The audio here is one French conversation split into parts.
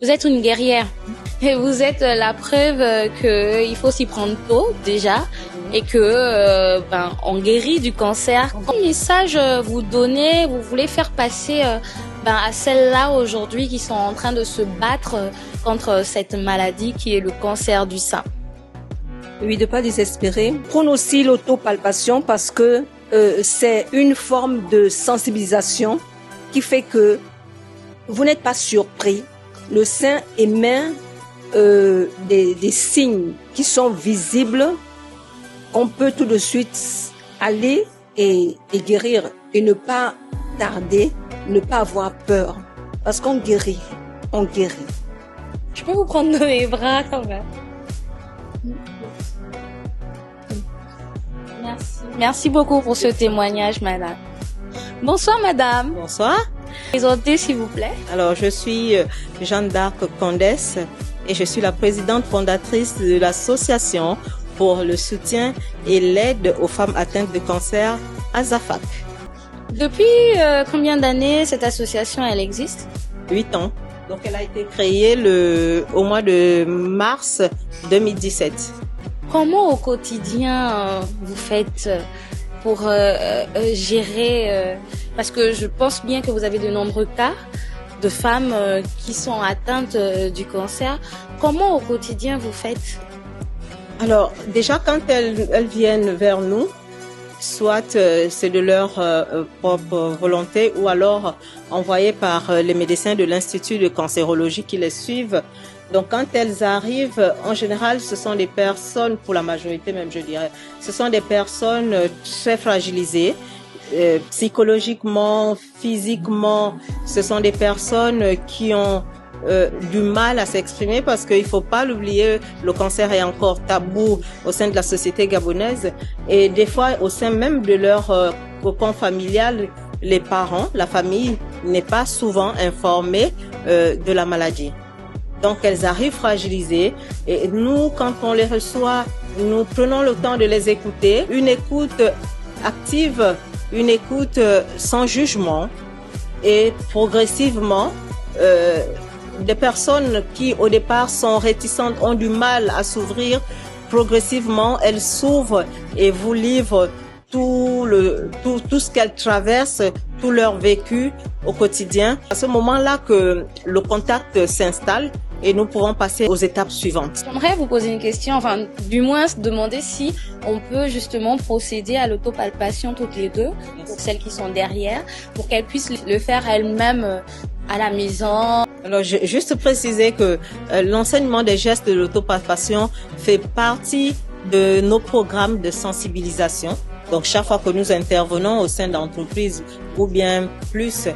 Vous êtes une guerrière et vous êtes la preuve qu'il faut s'y prendre tôt déjà et que on guérit du cancer. Quel message vous donnez, vous voulez faire passer à celles-là aujourd'hui qui sont en train de se battre contre cette maladie qui est le cancer du sein? Oui, de pas désespérer. Prône aussi l'autopalpation parce que c'est une forme de sensibilisation qui fait que vous n'êtes pas surpris. Le sein émet des signes qui sont visibles qu'on peut tout de suite aller et guérir et ne pas tarder, ne pas avoir peur. Parce qu'on guérit, on guérit. Je peux vous prendre dans les bras quand même. Merci. Merci beaucoup pour ce témoignage, madame. Bonsoir, madame. Bonsoir. Présentez, s'il vous plaît. Alors, je suis Jeanne d'Arc Condès et je suis la présidente fondatrice de l'association pour le soutien et l'aide aux femmes atteintes de cancer, ASAFAC. Depuis combien d'années cette association elle existe? 8 ans. Donc, elle a été créée au mois de mars 2017. Comment au quotidien vous faites pour gérer parce que je pense bien que vous avez de nombreux cas de femmes qui sont atteintes du cancer. Comment au quotidien vous faites? Alors, déjà, quand elles viennent vers nous, soit c'est de leur propre volonté ou alors envoyées par les médecins de l'Institut de cancérologie qui les suivent. Donc, quand elles arrivent, en général, ce sont des personnes, pour la majorité même, je dirais, ce sont des personnes très fragilisées, psychologiquement, physiquement. Ce sont des personnes qui ont du mal à s'exprimer parce qu'il faut pas l'oublier, le cancer est encore tabou au sein de la société gabonaise et des fois au sein même de leur cocon familial, les parents, la famille n'est pas souvent informée de la maladie. Donc elles arrivent fragilisées et nous, quand on les reçoit, nous prenons le temps de les écouter, une écoute active, une écoute sans jugement et progressivement des personnes qui au départ sont réticentes, ont du mal à s'ouvrir, progressivement elles s'ouvrent et vous livrent tout ce qu'elles traversent, tout leur vécu au quotidien. À ce moment-là que le contact s'installe et nous pourrons passer aux étapes suivantes. J'aimerais vous poser une question, enfin du moins demander si on peut justement procéder à l'autopalpation toutes les deux, pour celles qui sont derrière, pour qu'elles puissent le faire elles-mêmes à la maison. Alors, juste préciser que l'enseignement des gestes de l'autopalpation fait partie de nos programmes de sensibilisation. Donc, chaque fois que nous intervenons au sein d'entreprises ou bien plus,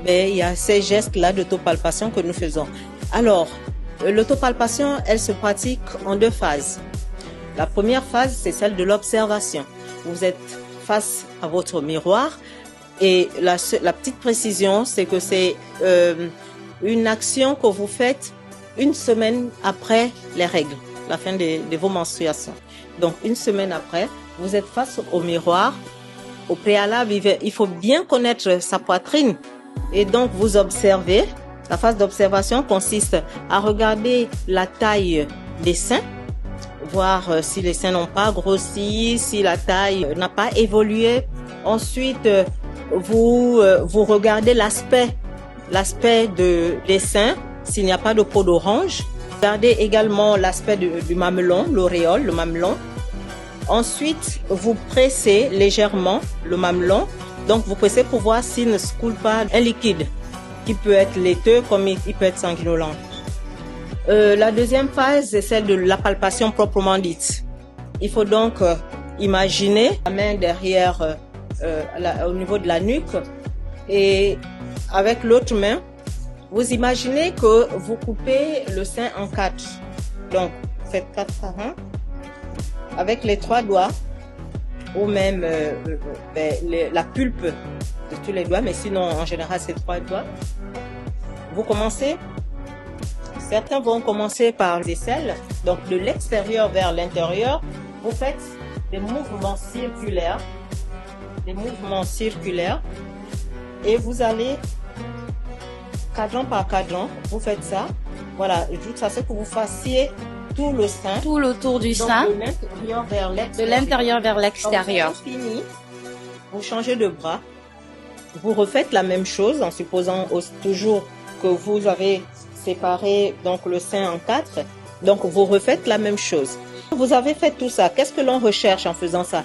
il y a ces gestes-là d'autopalpation que nous faisons. Alors, l'autopalpation, elle se pratique en 2 phases. La première phase, c'est celle de l'observation. Vous êtes face à votre miroir et la petite précision, c'est que c'est une action que vous faites 1 semaine après les règles, la fin de vos menstruations. Donc, 1 semaine après, vous êtes face au miroir. Au préalable, il faut bien connaître sa poitrine et donc vous observez. La phase d'observation consiste à regarder la taille des seins, voir si les seins n'ont pas grossi, si la taille n'a pas évolué. Ensuite, vous regardez l'aspect des seins, s'il n'y a pas de peau d'orange. Regardez également l'aspect du mamelon, l'auréole, le mamelon. Ensuite, vous pressez légèrement le mamelon. Donc, vous pressez pour voir s'il ne se coule pas un liquide qui peut être laiteux comme il peut être sanguinolent. La deuxième phase, c'est celle de la palpation proprement dite. Il faut donc imaginer la main derrière au niveau de la nuque et avec l'autre main, vous imaginez que vous coupez le sein en 4. Donc, faites 4 par 1 avec les 3 doigts ou même la pulpe de tous les doigts, mais sinon en général c'est 3 doigts. Vous commencez, certains vont commencer par les aisselles, donc de l'extérieur vers l'intérieur. Vous faites des mouvements circulaires et vous allez cadran par cadran, vous faites ça Voilà, le joute, ça c'est que vous fassiez tout le sein. Tout le tour du Donc, sein, de l'intérieur vers de l'extérieur. l'intérieur vers Quand l'extérieur. vous avez fini, vous changez de bras. Vous refaites la même chose en supposant toujours que vous avez séparé donc le sein en 4. Donc vous refaites la même chose. Vous avez fait tout ça. Qu'est-ce que l'on recherche en faisant ça?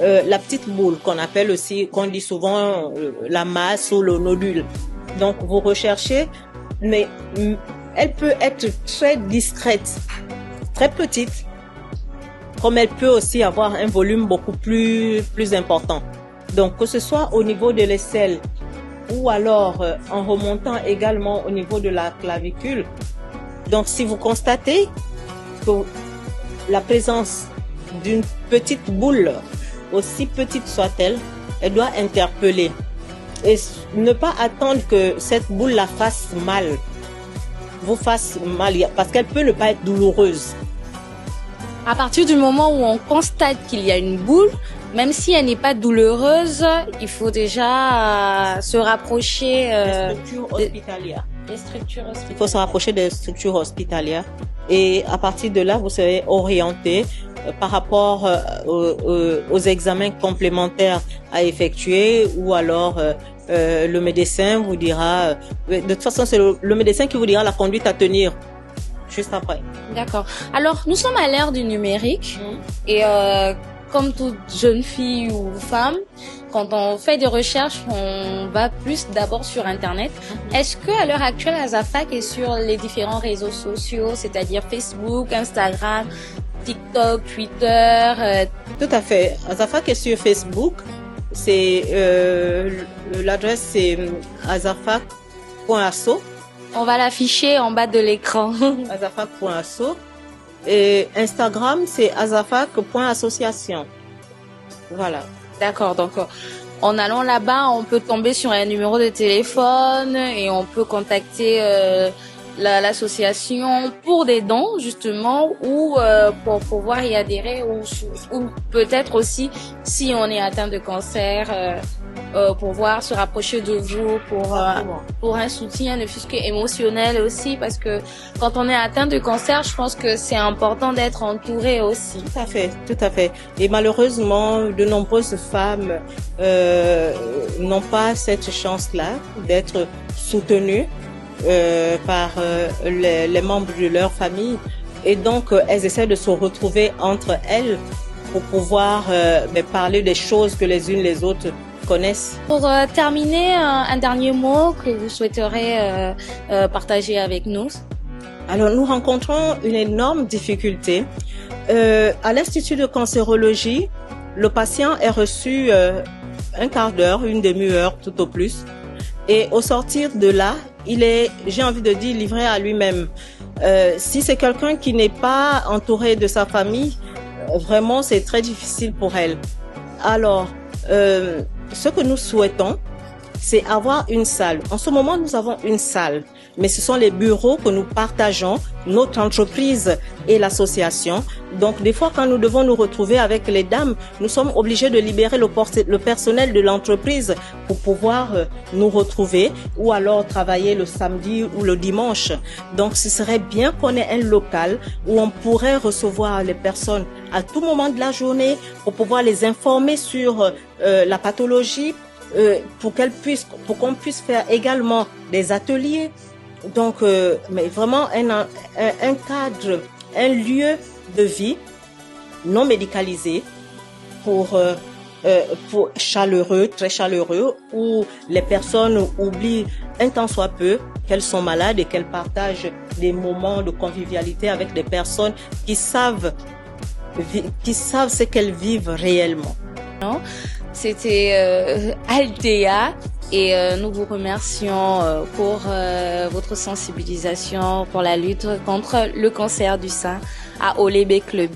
La petite boule qu'on appelle aussi, qu'on dit souvent la masse ou le nodule. Donc vous recherchez, mais elle peut être très discrète, très petite, comme elle peut aussi avoir un volume beaucoup plus important. Donc que ce soit au niveau de l'aisselle ou alors en remontant également au niveau de la clavicule. Donc si vous constatez que la présence d'une petite boule, aussi petite soit-elle, elle doit interpeller. Et ne pas attendre que cette boule la fasse mal, vous fasse mal, parce qu'elle peut ne pas être douloureuse. À partir du moment où on constate qu'il y a une boule, même si elle n'est pas douloureuse, il faut déjà se rapprocher des structures hospitalières. des structures hospitalières. Il faut se rapprocher des structures hospitalières. Et à partir de là, vous serez orienté par rapport aux examens complémentaires à effectuer, ou alors le médecin vous dira, de toute façon c'est le médecin qui vous dira la conduite à tenir juste après. D'accord. Alors, nous sommes à l'ère du numérique et comme toute jeune fille ou femme, quand on fait des recherches, on va plus d'abord sur Internet. Est-ce que à l'heure actuelle, Azafak est sur les différents réseaux sociaux, c'est-à-dire Facebook, Instagram, TikTok, Twitter? Tout à fait. Azafak est sur Facebook. C'est l'adresse c'est azafak.asso. On va l'afficher en bas de l'écran. azafak.asso. Et Instagram, c'est azafak.association. Voilà. D'accord, donc en allant là-bas, on peut tomber sur un numéro de téléphone et on peut contacter l'association pour des dons justement, ou pour pouvoir y adhérer, ou peut-être aussi si on est atteint de cancer, pouvoir se rapprocher de vous pour un soutien, ne fût-ce que émotionnel aussi, parce que quand on est atteint de cancer, je pense que c'est important d'être entouré aussi. Tout à fait, tout à fait. Et malheureusement, de nombreuses femmes n'ont pas cette chance-là d'être soutenues par les membres de leur famille, et donc elles essaient de se retrouver entre elles pour pouvoir parler des choses que les unes les autres connaissent. Pour terminer, un dernier mot que vous souhaiterez partager avec nous? Alors, nous rencontrons une énorme difficulté. À l'Institut de cancérologie, le patient est reçu un quart d'heure, une demi-heure tout au plus. Et au sortir de là, il est, j'ai envie de dire, livré à lui-même. Si c'est quelqu'un qui n'est pas entouré de sa famille, vraiment, c'est très difficile pour elle. Alors, ce que nous souhaitons, c'est avoir une salle. En ce moment, nous avons une salle, mais ce sont les bureaux que nous partageons, notre entreprise et l'association. Donc, des fois, quand nous devons nous retrouver avec les dames, nous sommes obligés de libérer le personnel de l'entreprise pour pouvoir nous retrouver, ou alors travailler le samedi ou le dimanche. Donc, ce serait bien qu'on ait un local où on pourrait recevoir les personnes à tout moment de la journée pour pouvoir les informer sur la pathologie, pour qu'on puisse faire également des ateliers. Donc, mais vraiment un cadre, un lieu de vie non médicalisé pour chaleureux, très chaleureux, où les personnes oublient un tant soit peu qu'elles sont malades et qu'elles partagent des moments de convivialité avec des personnes qui savent ce qu'elles vivent réellement. C'était Althea et nous vous remercions pour votre sensibilisation pour la lutte contre le cancer du sein à Olébé Club.